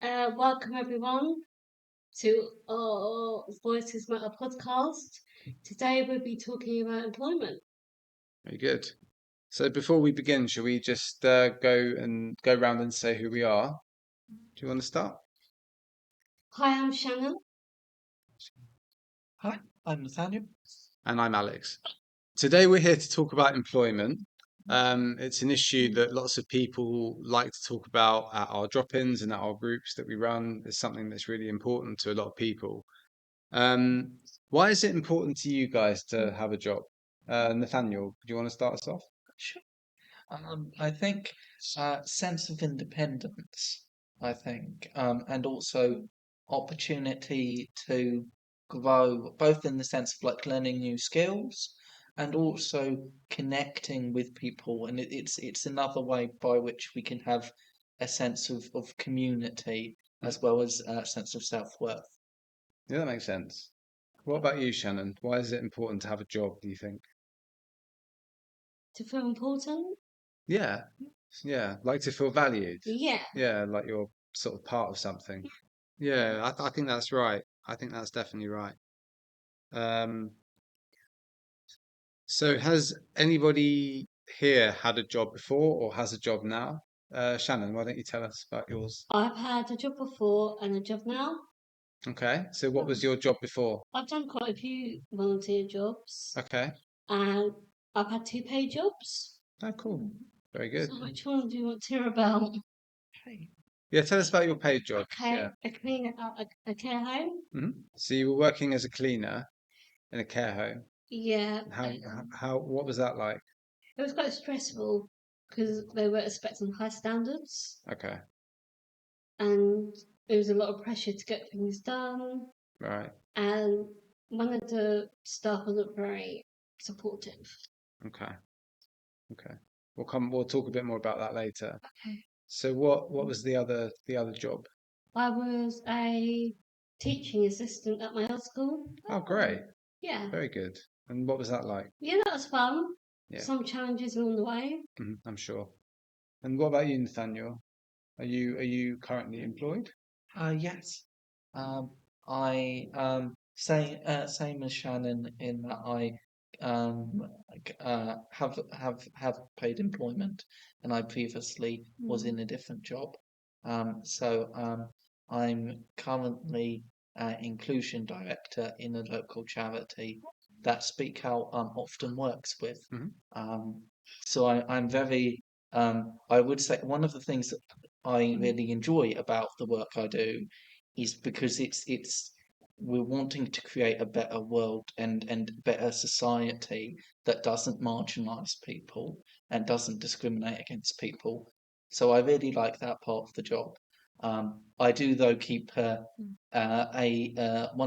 Welcome everyone to our Voices Matter podcast. Today we'll be talking about employment. Very good. So before we begin, shall we just go round and say who we are? Do you want to start? Hi, I'm Shannon. Hi, I'm Nathaniel. And I'm Alex. Today we're here to talk about employment. It's an issue that lots of people like to talk about at our drop-ins and at our groups that we run. It's something that's really important to a lot of people. Why is it important to you guys to have a job? Nathaniel, do you want to start us off? Sure. I think sense of independence, and also opportunity to grow, both in the sense of like learning new skills and also connecting with people. And it's another way by which we can have a sense of community as well as a sense of self-worth. Yeah, that makes sense. What about you, Shannon? Why is it important to have a job, do you think? To feel important? Yeah, like to feel valued. Yeah. Yeah, like you're sort of part of something. Yeah, I think that's right. I think that's definitely right. Um, so has anybody here had a job before or has a job now? Shannon, why don't you tell us about yours? I've had a job before and a job now. Okay, so what was your job before? I've done quite a few volunteer jobs Okay. and I've had 2 paid jobs. Oh, cool. Very good. So which one do you want to hear about? Hey. Yeah, tell us about your paid job. Okay, Yeah. a cleaner at a care home. So you were working as a cleaner in a care home. Yeah. What was that like? It was quite stressful because they were expecting high standards Okay, and there was a lot of pressure to get things done. right. And one of the staff wasn't very supportive. Okay. Okay. We'll talk a bit more about that later. Okay. So what was the other job? I was a teaching assistant at my old school. Oh, great. Yeah. Very good. And what was that like? Yeah, that was fun. Yeah, Some challenges along the way. I'm sure. And what about you, Nathaniel? Are you currently employed? Yes. I same as Shannon in that I have paid employment, and I previously was in a different job. So I'm currently inclusion director in a local charity that Speak Out often works with. Hmm. Um, so I'm very I would say one of the things that I really enjoy about the work I do is because it's we're wanting to create a better world and better society that doesn't marginalize people and doesn't discriminate against people. So I really like that part of the job. I do though keep one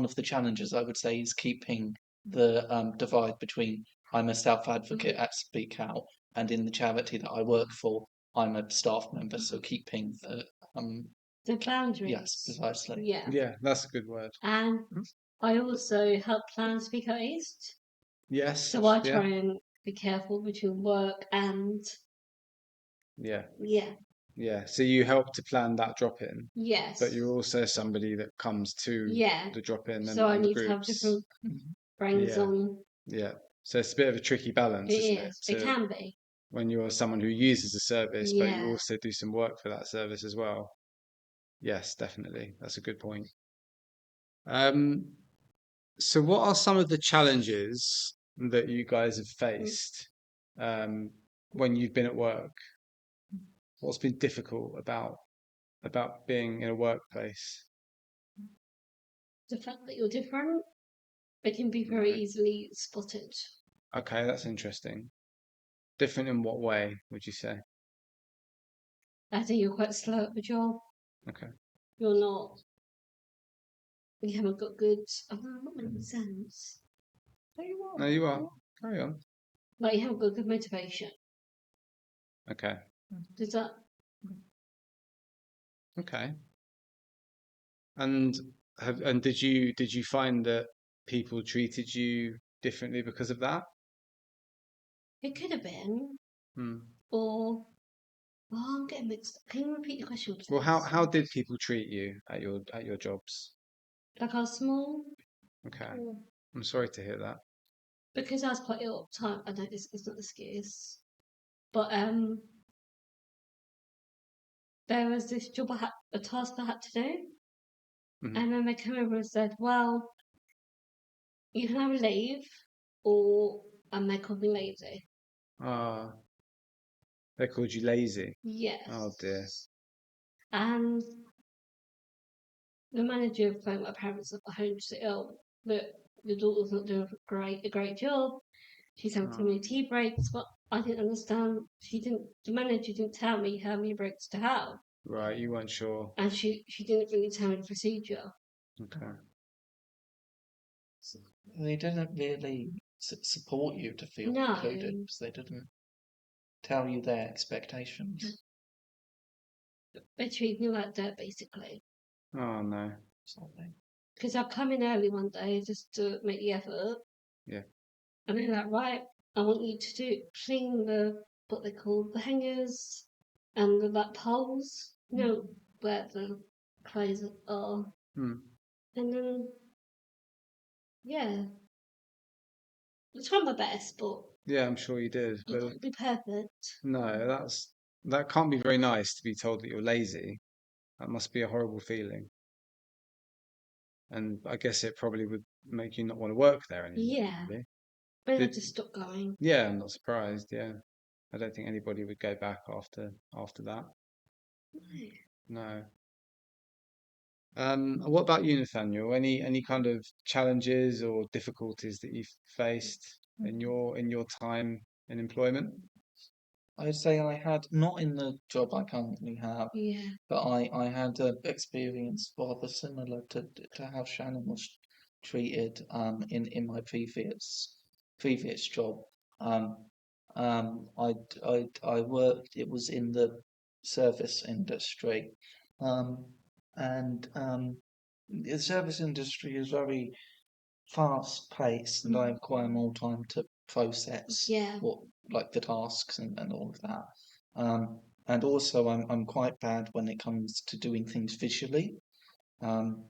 of the challenges I would say is keeping the divide between I'm a self advocate at Speak Out and in the charity that I work for I'm a staff member, so keeping The boundaries. yes, precisely. Yeah. Yeah, that's a good word. And I also help plan Speak Out East. Yes. So I Yeah. try and be careful between work and Yeah. yeah. Yeah. So you help to plan that drop in, Yes. but you're also somebody that comes to Yeah. the drop in So I and the need to have groups. different brains Yeah. on. Yeah. So it's a bit of a tricky balance, It isn't it? is. It can be. When you're someone who uses a service, but you Yeah. also do some work for that service as well. Yes, definitely. That's a good point. Um, so what are some of the challenges that you guys have faced um, when you've been at work? What's been difficult about being in a workplace? The fact that you're different, it can be very Right. easily spotted. Okay, that's interesting. Different in what way, would you say? I think you're quite slow at the job. Okay. You're not. You haven't got good. Not making sense. There you are. No, you are. Carry on. Like you haven't got good motivation. Okay. Does that? Okay. And did you find that people treated you differently because of that? It could have been, Hmm. or I'm getting mixed up. Can you repeat the question, please? Well, how did people treat you at your jobs? Like I was small, Okay, or I'm sorry to hear that. because I was quite ill at the time. I know it's not the scariest, but there was this job a task I had to do, Mhm. and then they came over and said, "Well, you can either leave, or they called me lazy." Ah, they called you lazy. Yes. Oh dear. And the manager phoned my parents at home to say, "Oh, look, your daughter's not doing a great job. She's having too Oh, many tea breaks." But I didn't understand. The manager didn't tell me how many breaks to have, right, you weren't sure. and she didn't really tell me the procedure. Okay. They didn't really support you to feel No, included because they didn't tell you their expectations. they treated me like dirt basically. Oh no. Something. Because I come in early one day just to make the effort, Yeah. and they're like, "Right, I want you to clean what they call the hangers and the like poles, where the clothes are." Hmm. And then, yeah, I tried my best, but Yeah, I'm sure you did. I But couldn't be perfect. no, that can't be very nice to be told that you're lazy. That must be a horrible feeling. And I guess it probably would make you not want to work there anymore, Yeah, really. but I Did just stopped going. Yeah, I'm not surprised, yeah. I don't think anybody would go back after that. No. What about you, Nathaniel? Any kind of challenges or difficulties that you've faced in your time in employment? I'd say I had, not in the job I currently have, Yeah, but I had an experience rather similar to how Shannon was treated in my previous job. Um, I worked. It was in the service industry, um, and the service industry is very fast paced, and I require more time to process yeah, what like the tasks and all of that. And also, I'm quite bad when it comes to doing things visually. Um,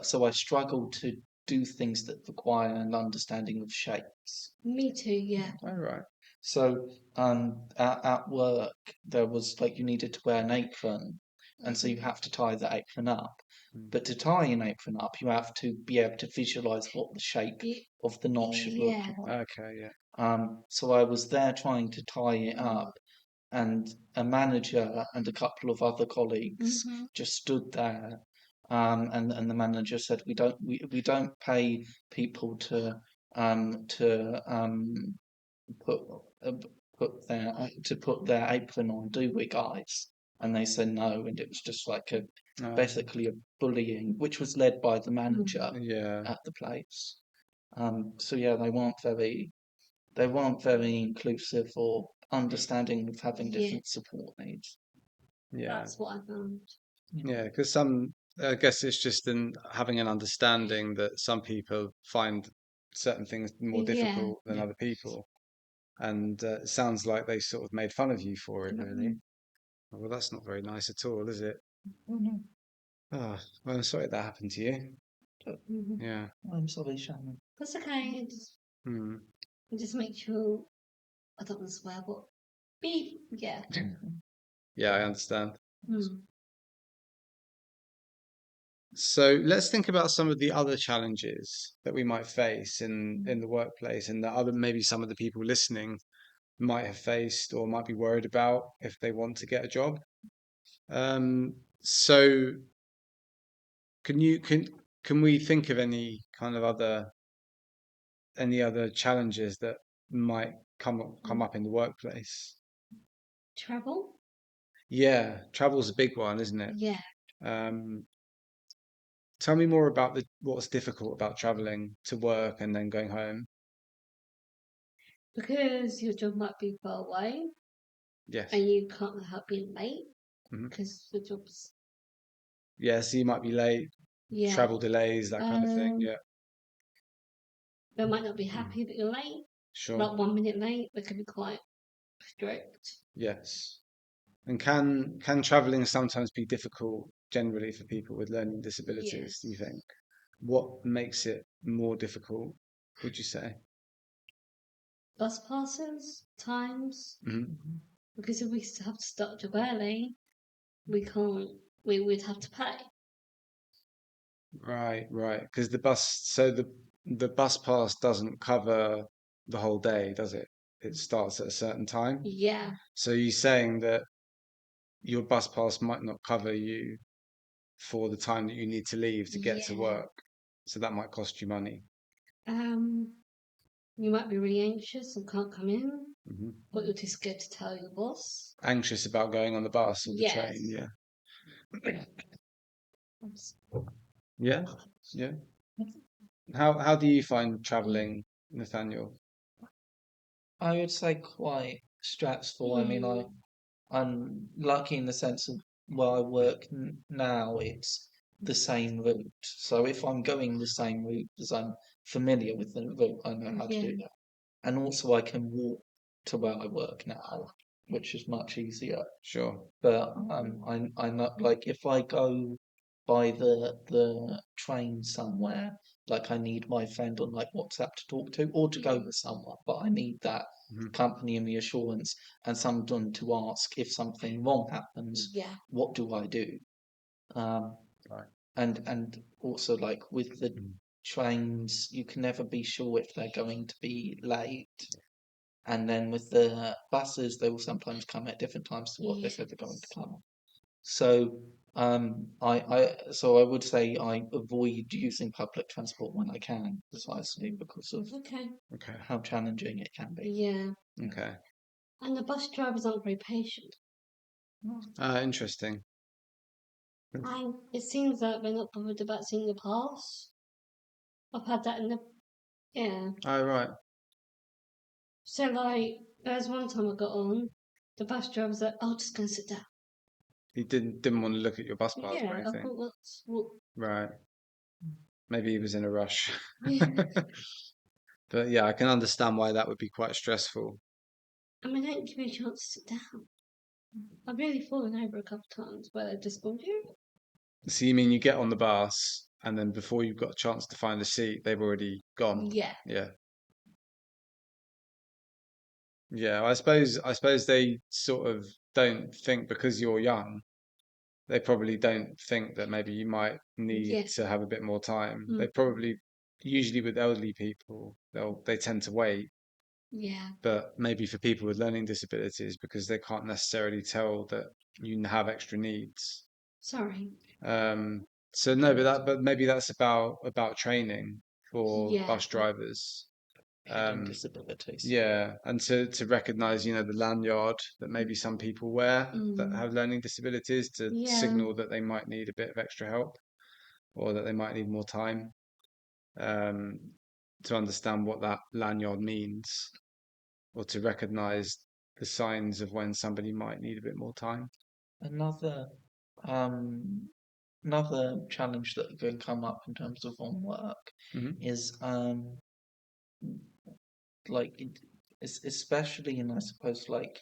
so I struggle to do things that require an understanding of shapes. me too. Yeah, Oh, right. So at work, there was like you needed to wear an apron, and so you have to tie the apron up. Mm. But to tie an apron up, you have to be able to visualize what the shape of the knot should look yeah. like. Okay, yeah. So I was there trying to tie it up, and a manager and a couple of other colleagues Mm-hmm. just stood there. And the manager said, we don't pay people to put uh, put their apron on, do we, guys? And they said no, and it was just like a Oh, basically a bullying, which was led by the manager yeah, at the place. So yeah, they weren't very inclusive or understanding of having Yeah, different support needs. yeah, that's what I found. Yeah. yeah. Because I guess it's just in having an understanding that some people find certain things more Yeah, difficult than Yeah. other people, and it sounds like they sort of made fun of you for it, really. Well, that's not very nice at all, is it? Mhm. Ah, well, I'm sorry that happened to you. But Yeah. I'm sorry, Shannon. that's okay. Hmm. Just make sure I don't want to swear, but beep. Yeah. Yeah, I understand. Mm. So let's think about some of the other challenges that we might face in the workplace, and that other maybe some of the people listening might have faced or might be worried about if they want to get a job. So can you can we think of any other challenges that might come up in the workplace? Travel. Yeah, travel's a big one, isn't it? Yeah, Um, Tell me more about what's difficult about traveling to work and then going home. because your job might be far away Yes. and you can't help being late Hmm. because the job's Yeah, so you might be late, yeah. travel delays, that kind of thing. Um, Yeah. they might not be Mm. happy that you're late. Sure. Like 1 minute late, they can be quite strict. Yes. And can traveling sometimes be difficult generally for people with learning disabilities, do you Yes. think? What makes it more difficult, would you say? Bus passes, times, Hmm. because if we have to start job early, we can't. We would have to pay. Right, right. Because the bus pass doesn't cover the whole day, does it? It starts at a certain time. Yeah. So you're saying that your bus pass might not cover you for the time that you need to leave to get to Yeah. work. So that might cost you money. Um. You might be really anxious and can't come in, Hmm. but you're too scared to tell your boss. Anxious about going on the bus or the train, Yes. yeah. Yeah, yeah. How do you find traveling, Nathaniel? I would say quite stressful. I mean, Mm. I'm lucky in the sense of where I work now, it's the same route. So if I'm going the same route as I'm familiar with the route, I know how to Yeah. do that. And also I can walk to where I work now, which is much easier. Sure. But I know, like if I go by the train somewhere, like I need my friend on like WhatsApp to talk to or to go with someone, but I need that Hmm. company and reassurance and someone to ask if something wrong happens, Yeah. what do I do? Um, Right. and also like with the Mm. trains, you can never be sure if they're going to be late. And then with the buses, they will sometimes come at different times to what they said they're going to Yes. come. So so I would say I avoid using public transport when I can, precisely because of Okay. Okay. how challenging it can be. Yeah. Okay. And the bus drivers aren't very patient. Interesting. And it seems that they're not bothered about seeing the pass. I've had that in the yeah. Oh, right. So like, there's one time I got on, the bus driver was like, "Oh, just gonna sit down." He didn't want to look at your bus pass or Yeah, I anything. thought that's what. Right. Maybe he was in a rush. Yeah. But yeah, I can understand why that would be quite stressful. I mean, they don't give me a chance to sit down. I've really fallen over a couple of times where they've just gone, "Yeah." So you mean you get on the bus and then before you've got a chance to find a seat, they've already gone. Yeah. Yeah. Yeah, I suppose they sort of don't think because you're young, they probably don't think that maybe you might need Yeah. to have a bit more time. They Mm. probably usually with elderly people, they tend to wait, Yeah. but maybe for people with learning disabilities because they can't necessarily tell that you have extra needs. Sorry. Um, so no, but maybe that's about training for Yeah. bus drivers. Hidden Um, disabilities. yeah, and to recognize, the lanyard that maybe some people wear that Mm. have learning disabilities to Yeah. signal that they might need a bit of extra help or that they might need more time. Um, to understand what that lanyard means or to recognize the signs of when somebody might need a bit more time. Another um another challenge that can come up in terms of on work Hmm. is like especially in I suppose like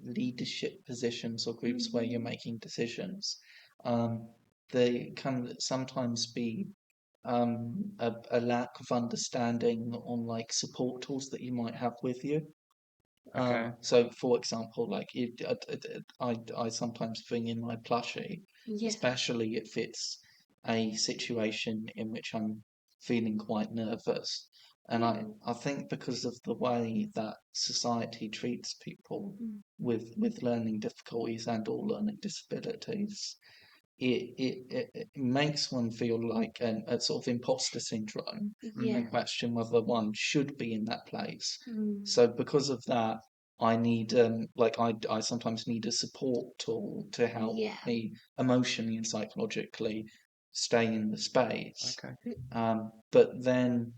leadership positions or groups where you're Mm. making decisions, um, they can sometimes be a lack of understanding on like support tools that you might have with you. Okay. So for example, like I sometimes bring in my plushie, Yeah. especially if it's a situation in which I'm feeling quite nervous. And Mm. I think because of the way that society treats people Mm. with learning difficulties and or learning disabilities, it makes one feel like a sort of imposter syndrome Hmm. and Yeah. question whether one should be in that place. Mm. So because of that, I need like I sometimes need a support tool to help Yeah. me emotionally and psychologically stay in the space. Okay. But then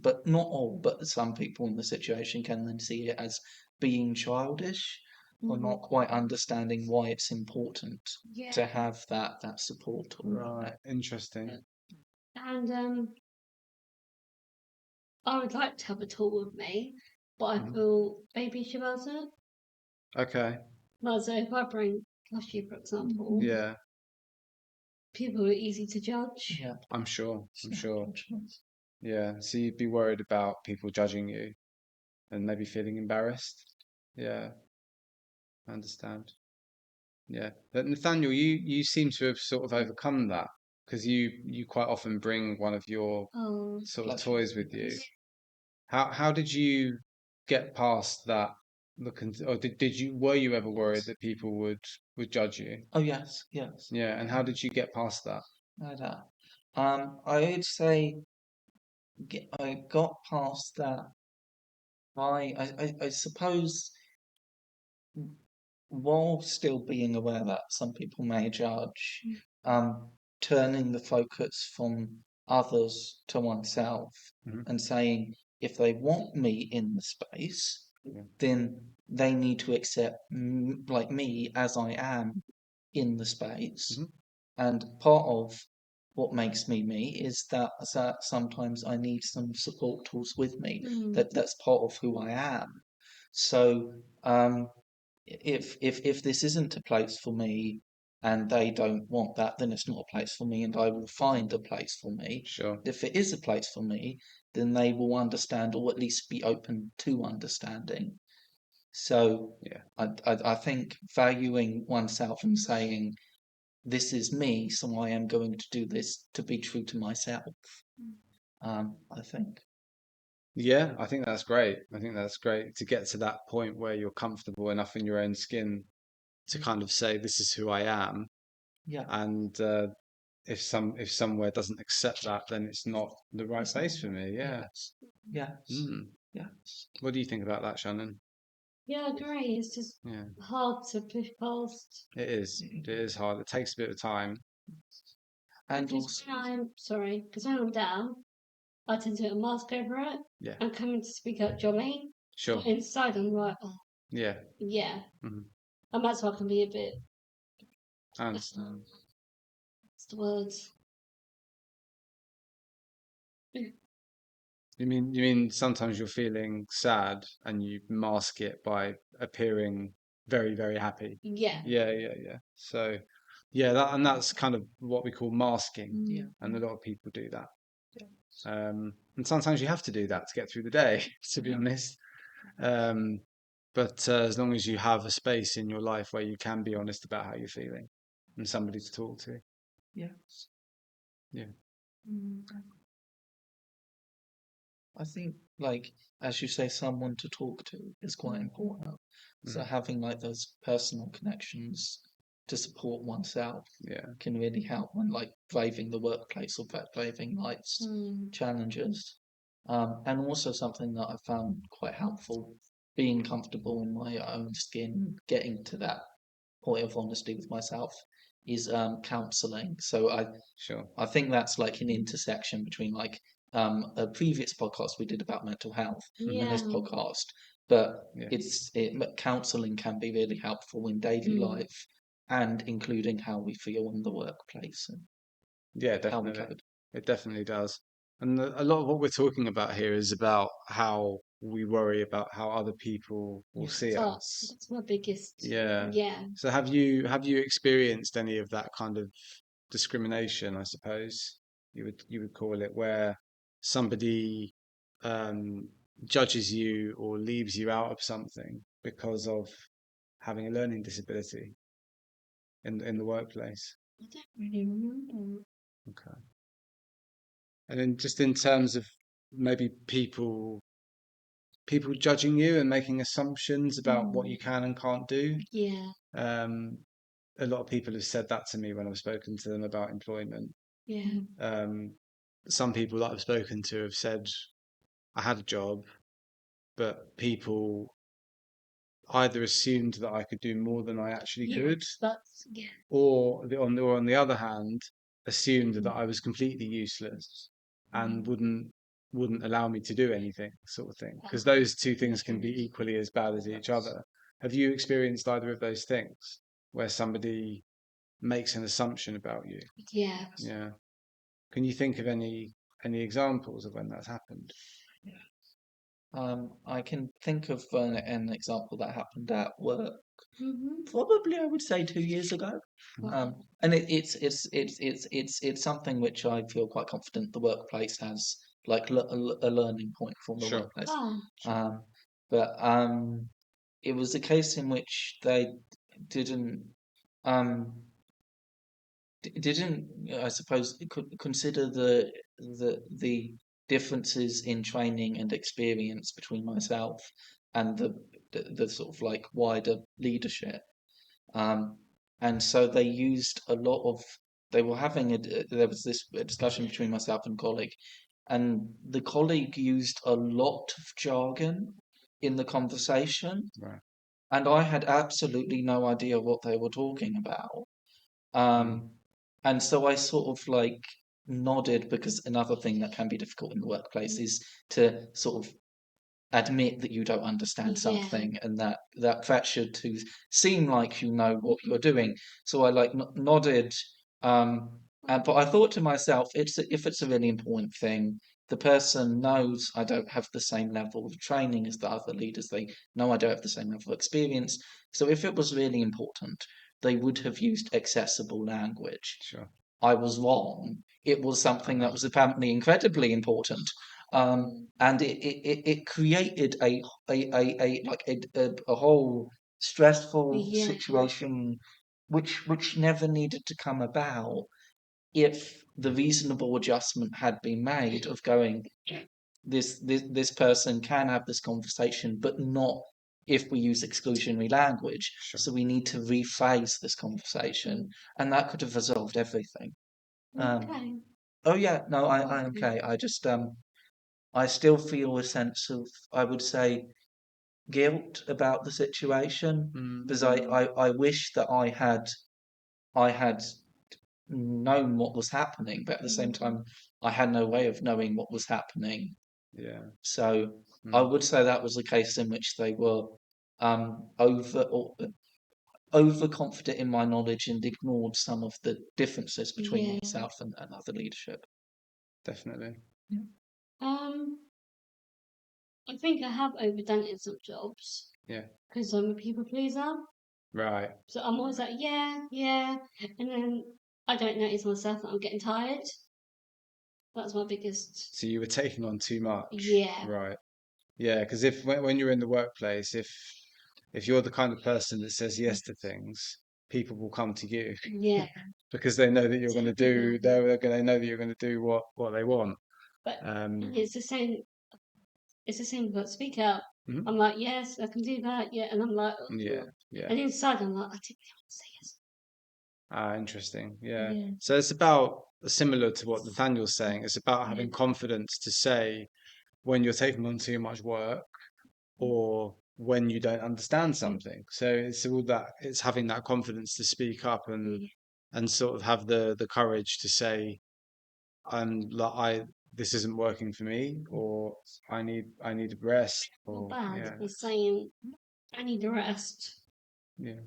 but not all, but some people in the situation can then see it as being childish or Mm. not quite understanding why it's important Yeah. to have that support tool. Right. Interesting. And I would like to have a tool with me, but I Mhm. feel maybe she doesn't. Okay. Like, so if I bring fluffy, for example, Yeah, people are easy to judge. Yeah. I'm sure. It's I'm not sure. judgment. Yeah. So you'd be worried about people judging you and maybe feeling embarrassed. Yeah, I understand. Yeah. But Nathaniel, you seem to have sort of overcome that because you quite often bring one of your Oh, sort of Fluffy toys with you. fingers. How did you get past that or did you were you ever worried that people would judge you? Oh yes, yes. Yeah, and how did you get past that? Like that. I would say I got past that by I suppose while still being aware that some people may judge, um, turning the focus from others to oneself Hmm. and saying if they want me in the space, Yeah. then they need to accept like me as I am in the space. Hmm. And part of what makes me me is that sometimes I need some support tools with me. mm, That's part of who I am. So if this isn't a place for me and they don't want that, then it's not a place for me, and I will find a place for me. Sure. If it is a place for me, then they will understand or at least be open to understanding. So Yeah. I think valuing oneself and saying, this is me, so I am going to do this to be true to myself. I think. Yeah, I think that's great. I think that's great to get to that point where you're comfortable enough in your own skin to kind of say, "This is who I am," Yeah, and if somewhere doesn't accept that, then it's not the right it's not. place for me. Yeah. Yes, yes, Mm. yes. What do you think about that, Shannon? yeah, I agree. It's just Yeah, hard to push past. it is. It is hard. It takes a bit of time. And Because also, when I'm down, I tend to mask over it Yeah, and coming to speak out jolly. sure. But inside, I'm like, oh, Yeah. yeah. Hmm. And that's why I can be a bit, I understand. what's the word? You mean sometimes you're feeling sad and you mask it by appearing very, very happy? Yeah. Yeah, yeah, yeah. So, yeah, that's kind of what we call masking, yeah, and a lot of people do that. yeah, And sometimes you have to do that to get through the day, to be honest. Um, but as long as you have a space in your life where you can be honest about how you're feeling and somebody to talk to. yes. Yeah. I think, like, as you say, someone to talk to is quite important. So Mhm. having like those personal connections to support oneself Yeah. can really help when like braving the workplace or braving life's Mm. challenges. And also something that I found quite helpful, being comfortable in my own skin, getting to that point of honesty with myself, is counselling. So Sure. I think that's like an intersection between like a previous podcast we did about mental health and Hmm. this Yeah. podcast, but Yeah. counselling can be really helpful in daily Mm. life and including how we feel in the workplace and Yeah, how we definitely. cope. It definitely does. And a lot of what we're talking about here is about how we worry about how other people will see Yes. us. That's my biggest. Yeah. Yeah. So have you experienced any of that kind of discrimination, I suppose you would call it, where somebody um, judges you or leaves you out of something because of having a learning disability in the workplace? I don't really remember. Okay. And then just in terms of maybe people judging you and making assumptions about what you can and can't do. Yeah. Um, a lot of people have said that to me when I've spoken to them about employment. Yeah. Um, some people that I've spoken to have said I had a job, but people either assumed that I could do more than I actually could, Yes. That's yeah. or on the other hand, assumed that I was completely useless and wouldn't allow me to do anything, sort of thing. Because those two things can be equally as bad as each other. Have you experienced either of those things where somebody makes an assumption about you? Yeah. Yeah. Can you think of any examples of when that's happened? I can think of an example that happened at work. Mm-hmm. Probably, I would say 2 years ago. Wow. And it's something which I feel quite confident the workplace has, like a learning point from the Sure. workplace. Oh, Um, but it was a case in which they didn't um didn't I suppose consider the differences in training and experience between myself and the sort of like wider leadership. Um, and so they used a lot of, they were having there was this discussion between myself and colleague, and the colleague used a lot of jargon in the conversation, Right. and I had absolutely no idea what they were talking about. Mm. Um, and so I sort of like nodded, because another thing that can be difficult in the workplace is to sort of admit that you don't understand yeah. something, and that should to seem like you know what you're doing. So I like nodded, and but I thought to myself, if it's a really important thing, the person knows I don't have the same level of training as the other leaders. They know I don't have the same level of experience. So if it was really important, they would have used accessible language. Sure. I was wrong. It was something that was apparently incredibly important, and it created a whole stressful Yeah. situation, which never needed to come about if the reasonable adjustment had been made of going, this person can have this conversation, but not if we use exclusionary language. Sure. So we need to rephrase this conversation, and that could have resolved everything. Okay. Oh yeah, no, I am Okay. okay. I just I still feel a sense of, I would say, guilt about the situation, Mm. because I wish that I had known what was happening, but at the same time I had no way of knowing what was happening. Yeah. So I Mm. would say that was a case in which they were or overconfident in my knowledge and ignored some of the differences between Yeah. myself and other leadership. Definitely. Um, I think I have overdone it in some jobs Yeah. because I'm a people pleaser. Right. So I'm always like, yeah, yeah, and then I don't notice myself that I'm getting tired. That's my biggest. So you were taking on too much. Yeah. Right. Yeah, because if when you're in the workplace, if you're the kind of person that says yes to things, people will come to you Yeah. because they know that you're going to do Definitely. they're going to know that you're going to do what they want. But Um, it's the same. It's the same. But speak out. mhm. I'm like, yes, I can do that. Yeah, and I'm like, Yeah, ugh. yeah. And inside I'm like, I didn't want to say yes. Ah, interesting. Yeah. Yeah. So it's about similar to what Nathaniel's saying. It's about Yeah. having confidence to say when you're taking on too much work or when you don't understand something. So it's all that it's having that confidence to speak up Yeah. and sort of have the courage to say I'm like I this isn't working for me or I need a rest Not or bad. yeah, It's saying I need a rest, yeah,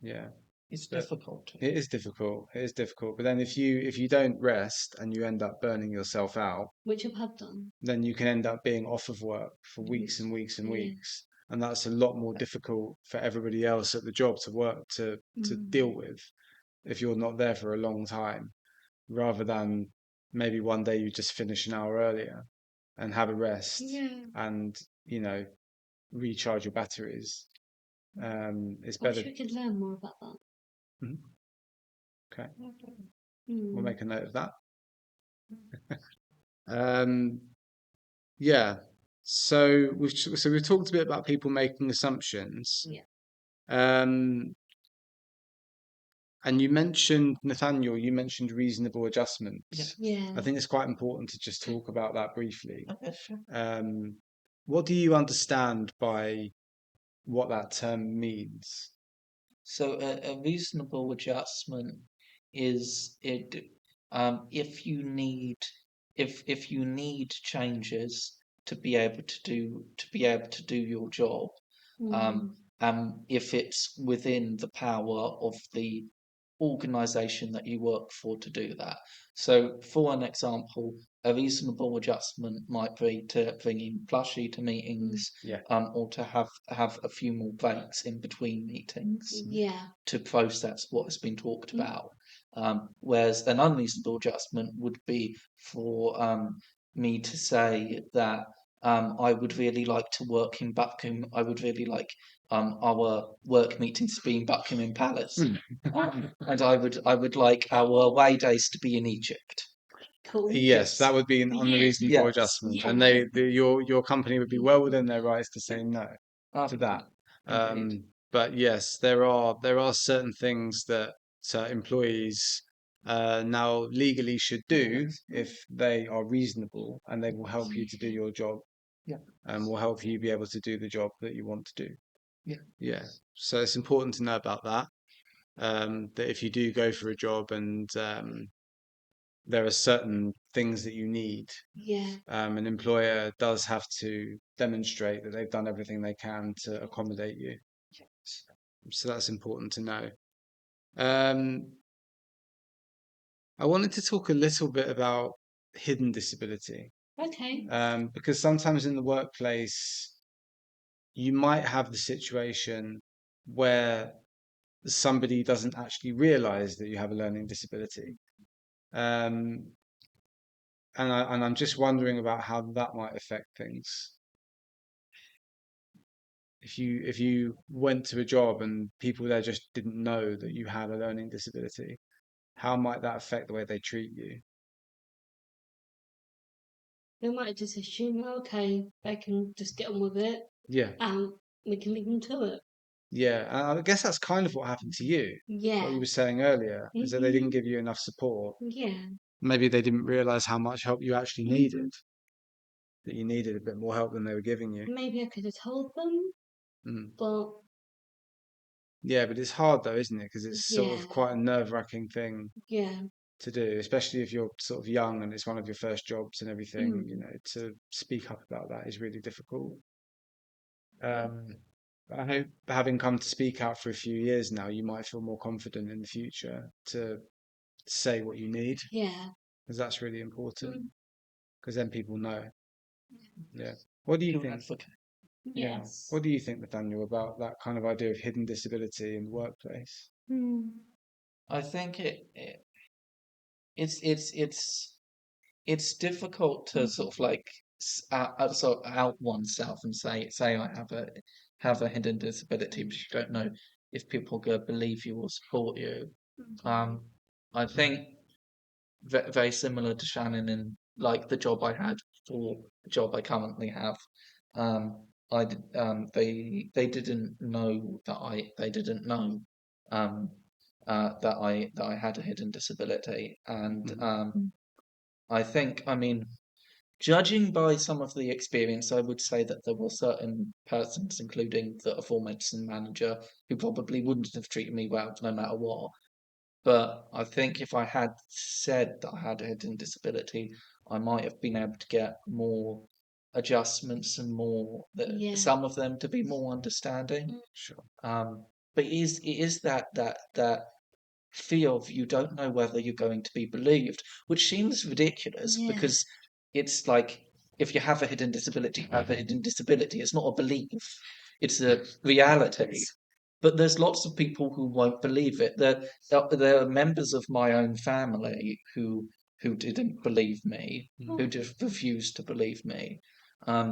yeah. It's But difficult. it is difficult. It is difficult. But then if you don't rest and you end up burning yourself out, which I've had done. then you can end up being off of work for weeks Weeks. and weeks and Yeah. weeks. And that's a lot more difficult for everybody else at the job to work to deal with if you're not there for a long time, rather than maybe one day you just finish an hour earlier and have a rest Yeah. and, you know, recharge your batteries. It's I wish better. we could learn more about that. Mhm. Okay, we'll Mm. make a note of that. Um, yeah. So we've talked a bit about people making assumptions. Yeah. Um, and you mentioned, Nathaniel, you mentioned reasonable adjustments. Yeah. I think it's quite important to just talk about that briefly. Okay, sure. What do you understand by what that term means? So a reasonable adjustment is it, if you need changes to be able to do your job, Mm. if it's within the power of organisation that you work for to do that. So, for an example, a reasonable adjustment might be to bring in plushie to meetings, Yeah. or to have a few more breaks in between meetings Yeah. to process what has been talked Mm. about. Whereas an unreasonable adjustment would be for me to say that I would really like to work in Buckingham. I would really like our work meetings to be in Buckingham Palace, and I would like our away days to be in Egypt. Cool. Yes, that would be an Yeah. unreasonable Yes. adjustment, Yeah. and your company would be well within their rights to say no to that. Indeed. But yes, there are certain things that employees now legally should do if they are reasonable, and they will help you to do your job, Yeah. and will help you be able to do the job that you want to do. Yeah. Yeah. So it's important to know about that. That if you do go for a job and there are certain things that you need, Yeah. an employer does have to demonstrate that they've done everything they can to accommodate you. So that's important to know. I wanted to talk a little bit about hidden disability, Okay. because sometimes in the workplace, you might have the situation where somebody doesn't actually realize that you have a learning disability. Um, and I'm just wondering about how that might affect things. If you went to a job and people there just didn't know that you had a learning disability, how might that affect the way they treat you? They might just assume, okay, they can just get on with it, Yeah, and we can leave them to it. yeah. And I guess that's kind of what happened to you. Yeah. What you were saying earlier is that they didn't give you enough support. Yeah. Maybe they didn't realize how much help you actually Mm-hmm. needed, that you needed a bit more help than they were giving you. Maybe I could have told them, Mm. but Yeah, but it's hard though, isn't it? Because it's sort of yeah. quite a nerve-wracking thing Yeah. to do, especially if you're sort of young and it's one of your first jobs and everything. Mm. To speak up about that is really difficult. Um, I hope, having come to speak out for a few years now, you might feel more confident in the future to say what you need, Yeah. because that's really important. Mm. Because then people know. Yeah. What do you To think? advocate. Yeah. Yes. What do you think, Nathaniel, about that kind of idea of hidden disability in the workplace? Mm. I think it's it's it's it's difficult to sort of like sort of out oneself and say I have a hidden disability, but you don't know if people are going to believe you or support you. Um, I think very similar to Shannon in like the job I had for the job I currently have. They didn't know they didn't know um, that I had a hidden disability, and Mhm. I think, I mean, judging by some of the experience, I would say that there were certain persons, including the aforementioned manager, who probably wouldn't have treated me well no matter what. But I think if I had said that I had a hidden disability, I might have been able to get more adjustments and more Yeah. some of them to be more understanding. Sure. But it is that fear of you don't know whether you're going to be believed, which seems ridiculous Yeah. because it's like if you have a hidden disability, you have a hidden disability. It's not a belief, it's a reality. But there's lots of people who won't believe it. There are members of my own family who didn't believe me, who Mm. just refused to believe me.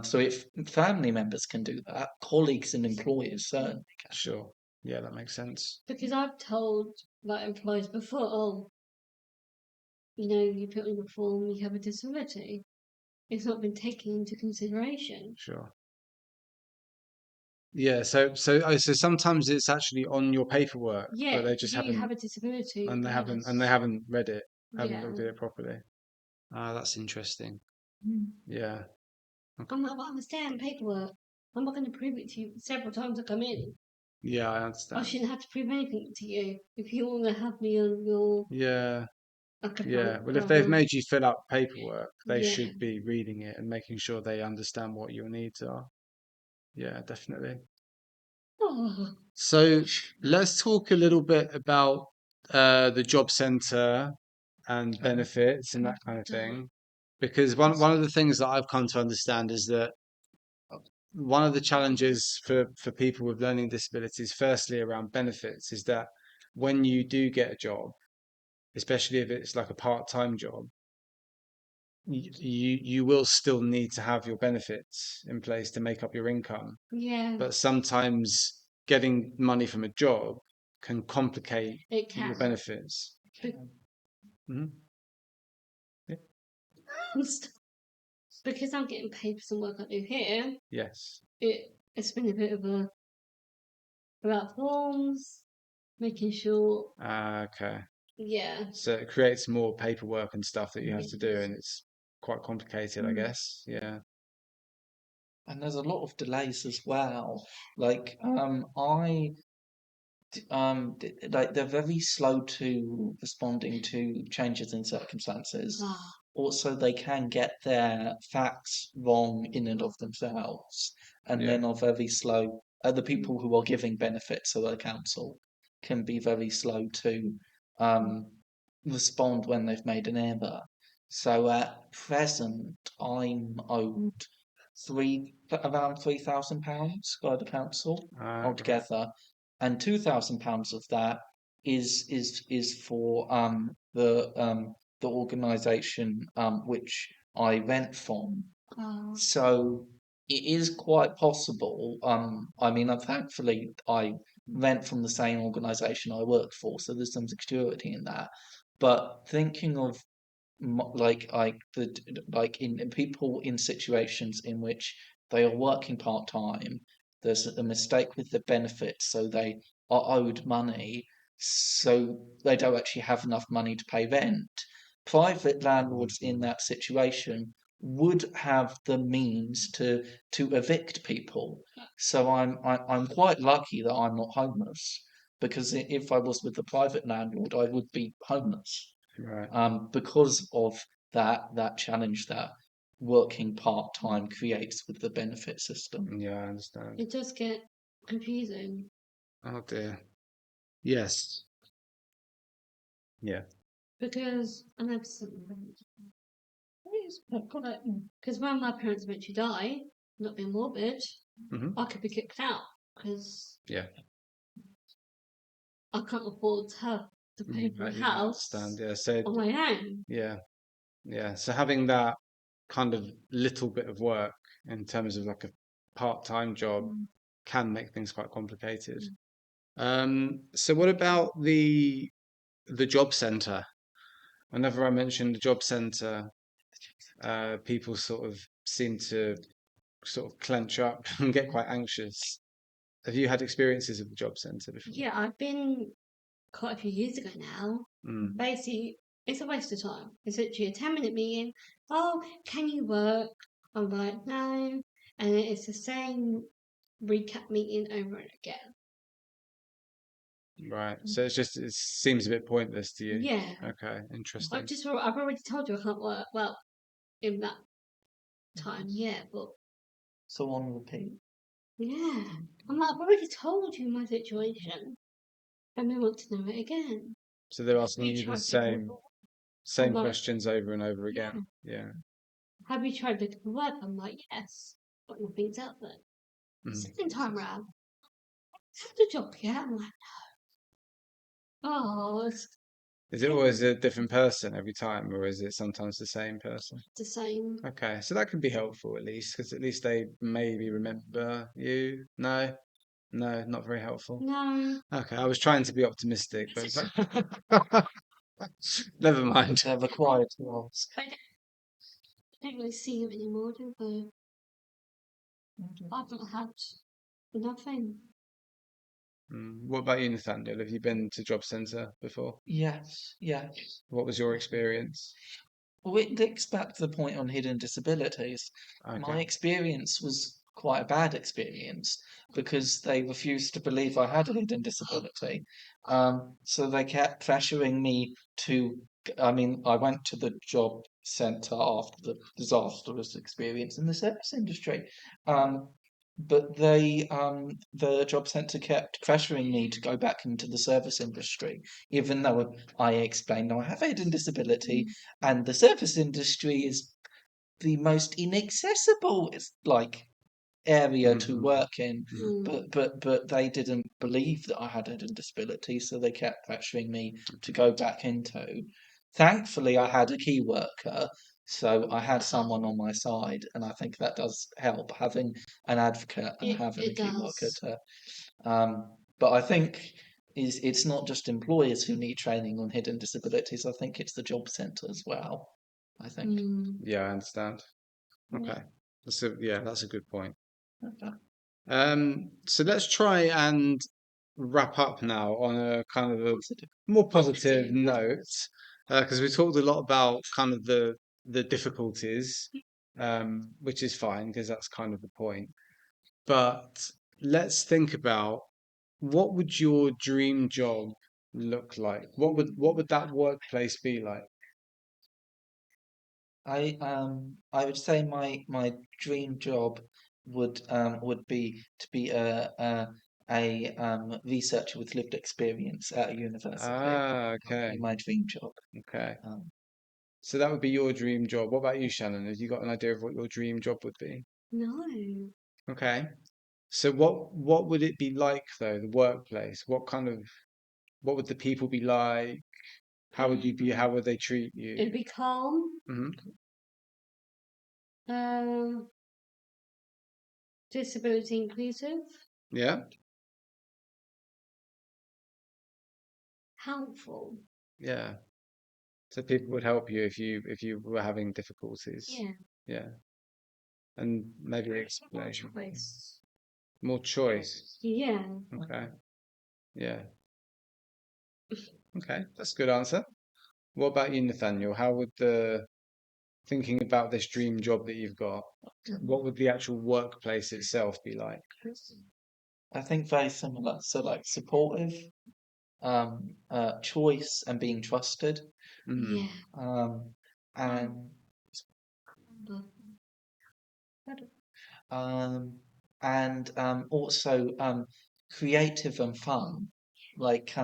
So if family members can do that, colleagues and employers certainly can. Sure. Yeah, that makes sense. Because I've told like employees before, oh, you put on your form you have a disability. It's not been taken into consideration. Sure. Yeah, so sometimes it's actually on your paperwork, but Yeah. they just Do you haven't, have a disability? and they haven't, and they Yes. haven't read it, haven't Yeah. looked at it properly. Ah, that's interesting. Mm. Yeah. Okay. I'm like, well, I'm staying paperwork. I'm not going to prove it to you several times I come in. Yeah, I I understand. shouldn't have to prove anything to you if you want to have me on your Yeah, yeah. account. Well, if they've made you fill out paperwork, they Yeah. should be reading it and making sure they understand what your needs are. Yeah, definitely. Oh. So let's talk a little bit about the job centre and benefits and that kind of thing. Because one of the things that I've come to understand is that one of the challenges for people with learning disabilities, firstly around benefits, is that when you do get a job, especially if it's like a part-time job, you will still need to have your benefits in place to make up your income. Yeah, But sometimes getting money from a job can complicate it your can. benefits. Be- Mhm. Yeah. Because I'm getting paid for some work I do here, Yes. it's been a bit of a about forms, making sure, Okay. yeah, So it creates more paperwork and stuff that you have to do, yes. and it's quite complicated, I guess. Yeah. And there's a lot of delays as well. Like, like they're very slow to responding to changes in circumstances. Ah, Also, they can get their facts wrong in and of themselves, and Yeah. then are very slow. The people who are giving benefits to the council can be very slow to um, respond when they've made an error. So at present, I'm owed around £3,000 by the council Right. altogether, and £2,000 of that is for the organisation which I rent from. ah, So it is quite possible. I mean, thankfully, I rent from the same organisation I work for, so there's some security in that. But thinking of like in people in situations in which they are working part time, there's a mistake with the benefits, so they are owed money, so they don't actually have enough money to pay rent. Private landlords in that situation would have the means to evict people. So I'm quite lucky that I'm not homeless, because if I was with the private landlord, I would be homeless, Right. because of that challenge that working part time creates with the benefit system. Yeah, I understand. it does get confusing Oh dear. Yes. Yeah. because I know because when my parents eventually die, not being morbid, Hmm. I could be kicked out because Yeah. I can't afford to pay for a Right, yeah, I understand. house Yeah. So on my own. yeah, yeah. So having that kind of little bit of work in terms of like a part-time job Mm. can make things quite complicated. So what about the job centre? Whenever I mention the job centre, people sort of seem to sort of clench up and get quite anxious. Have you had experiences of the job centre before? Yeah, I've been quite a few years ago now. Mm, Basically, it's a waste of time. It's literally a 10-minute meeting. Oh, can you work? I'm like, no. And it's the same recap meeting over and again. right. So it seems a bit pointless to you. Yeah, Okay, interesting. I've already told you I can't work. Well, in that time, yeah, but So on repeat. yeah. I'm like, I've already told you my situation. And they want to know it again. So they're Have asking you you the tried looking same for I'm same like, questions over and over yeah. again. Yeah. Have you tried looking for work? I'm like, yes. But nothing's out there. Mm. Second time round, have the job yet? I'm like, oh, it's Is it always a different person every time, or is it sometimes the same person? the same. Okay, so that can be helpful at least, because at least they maybe remember you. No, no, not very helpful. No, Okay, I was trying to be optimistic, but never mind. They're required to ask. I don't really see you anymore, do they? I haven't had nothing. What about you, Nathaniel? Have you been to job centre before? Yes, yeah. What was your experience? Well, it links back to the point on hidden disabilities. Okay, My experience was quite a bad experience because they refused to believe I had a hidden disability. So they kept pressuring me to. I mean, I went to the job centre after the disastrous experience in the service industry. Um, but the job centre kept pressuring me to go back into the service industry, even though I explained no, I have a hidden disability, and the service industry is the most inaccessible. It's like area to Mhm. work in, Mm. but they didn't believe that I had a disability, so they kept pressuring me to go back into. Thankfully, I had a key worker, so I had someone on my side, and I think that does help having an advocate and having a It key worker does. to. But I think it's not just employers who need training on hidden disabilities. I think it's the job centre as well. I think. Mm. Yeah, I understand. Okay. That's a good point. Okay. So let's try and wrap up now on a kind of a Positive. more positive note, because we talked a lot about kind of the difficulties, which is fine because that's kind of the point. But let's think about what would your dream job look like? What would that workplace be like? I would say my dream job would be to be a researcher with lived experience at a university. Ah, That would be okay, my dream job. okay. Um, So that would be your dream job. What about you, Shannon? Have you got an idea of what your dream job would be? No. Okay. So what would it be like though, the workplace? What would the people be like? How would you be? How would they treat you? It'd be calm. Hmm. Um, disability inclusive. Yeah, Helpful. yeah. So people would help you if you were having difficulties. Yeah. Yeah, and maybe More explain choice. more choice. Yeah. Okay. Yeah. Okay. That's a good answer. What about you, Nathaniel? How would the thinking about this dream job that you've got, what would the actual workplace itself be like? I think very similar. So like supportive, choice and being trusted, Mm. Yeah. um, and But um, also creative and fun. Like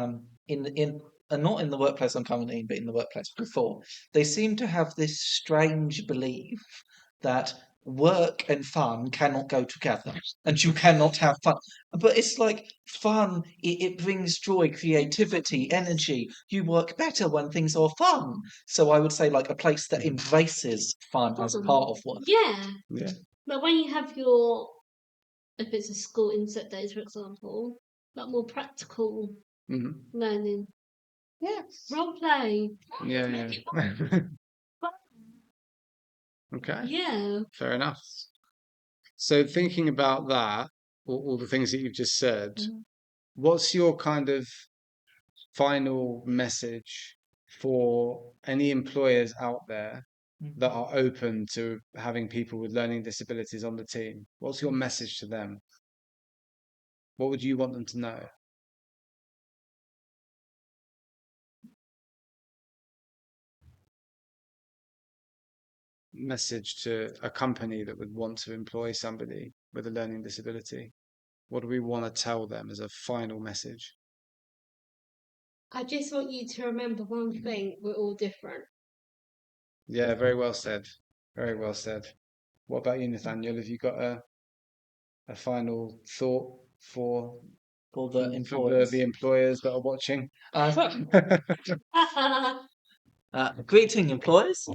in not in the workplace I'm currently in, but in the workplace before, they seem to have this strange belief that work and fun cannot go together, and you cannot have fun. But it's like fun; it brings joy, creativity, energy. You work better when things are fun. So I would say like a place that embraces fun as part of work. yeah. Yeah. But when you have your, if it's a school inset days, for example, like more practical Hmm. learning. Yes. Role play. Yeah, Make yeah. it fun. Okay, Yeah. fair enough. So thinking about that, all the things that you've just said, what's your kind of final message for any employers out there that Mhm. are open to having people with learning disabilities on the team? What's your message to them? What would you want them to know? Message to a company that would want to employ somebody with a learning disability? What do we want to tell them as a final message? I just want you to remember one thing: we're all different. Yeah, very well said. Very well said. What about you, Nathaniel? Have you got a final thought for For the for the employers. employers that are watching? Uh, greeting employers.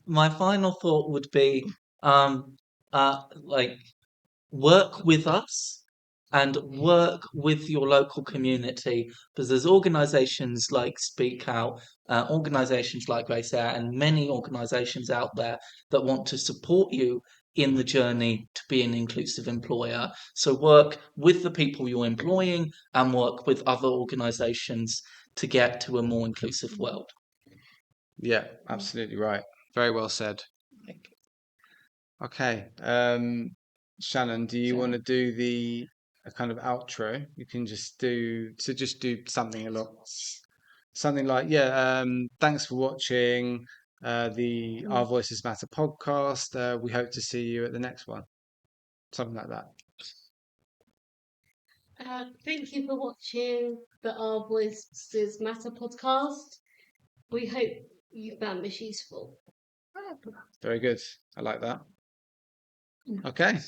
My final thought would be like work with us and work with your local community because there's organizations like Speak Out, organizations like Grace Air, and many organizations out there that want to support you in the journey to be an inclusive employer. So work with the people you're employing and work with other organizations to get to a more inclusive world. Yeah, absolutely right. Very well said. Okay. Shannon, do you want to Shannon. do the a kind of outro? You can just do something a lot something like, yeah, thanks for watching. the Our Voices Matter podcast. We hope to see you at the next one. Something like that. Thank you for watching the Our Voices Matter podcast. We hope you found this useful. Very good. I like that. Okay.